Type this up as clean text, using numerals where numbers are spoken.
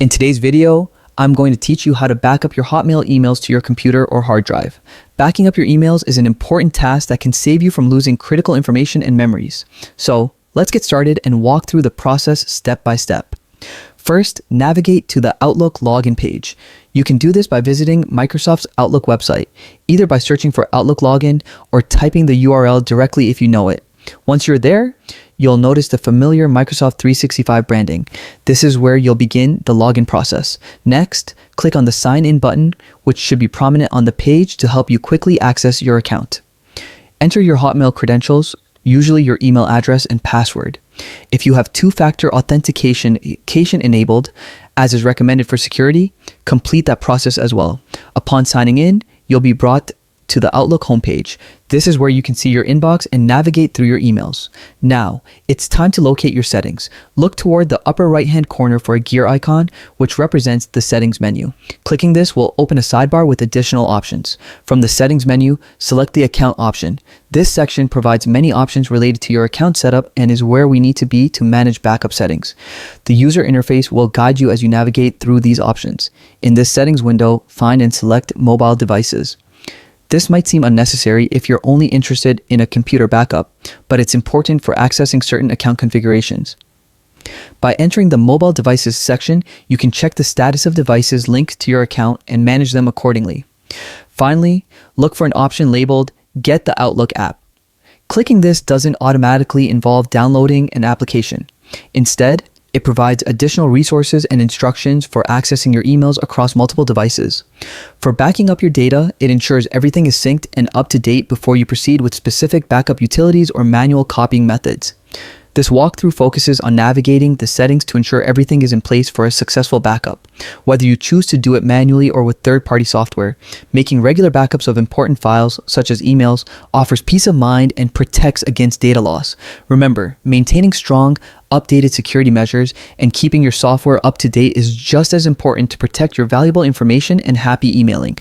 In today's video, I'm going to teach you how to back up your Hotmail emails to your computer or hard drive. Backing up your emails is an important task that can save you from losing critical information and memories. So let's get started and walk through the process step by step. First, navigate to the Outlook login page. You can do this by visiting Microsoft's Outlook website, either by searching for Outlook login or typing the URL directly if you know it. Once you're there, you'll notice the familiar Microsoft 365 branding. This is where you'll begin the login process. Next, click on the Sign In button, which should be prominent on the page to help you quickly access your account. Enter your Hotmail credentials, usually your email address and password. If you have two-factor authentication enabled, as is recommended for security, complete that process as well. Upon signing in, you'll be brought to the Outlook homepage. This is where you can see your inbox and navigate through your emails. Now, it's time to locate your settings. Look toward the upper right-hand corner for a gear icon, which represents the settings menu. Clicking this will open a sidebar with additional options. From the settings menu, select the account option. This section provides many options related to your account setup and is where we need to be to manage backup settings. The user interface will guide you as you navigate through these options. In this settings window, find and select mobile devices. This might seem unnecessary if you're only interested in a computer backup, but it's important for accessing certain account configurations. By entering the Mobile Devices section, you can check the status of devices linked to your account and manage them accordingly. Finally, look for an option labeled Get the Outlook app. Clicking this doesn't automatically involve downloading an application. Instead, it provides additional resources and instructions for accessing your emails across multiple devices. For backing up your data, it ensures everything is synced and up to date before you proceed with specific backup utilities or manual copying methods. This walkthrough focuses on navigating the settings to ensure everything is in place for a successful backup, whether you choose to do it manually or with third-party software. Making regular backups of important files, such as emails, offers peace of mind and protects against data loss. Remember, maintaining strong, updated security measures and keeping your software up to date is just as important to protect your valuable information and happy emailing.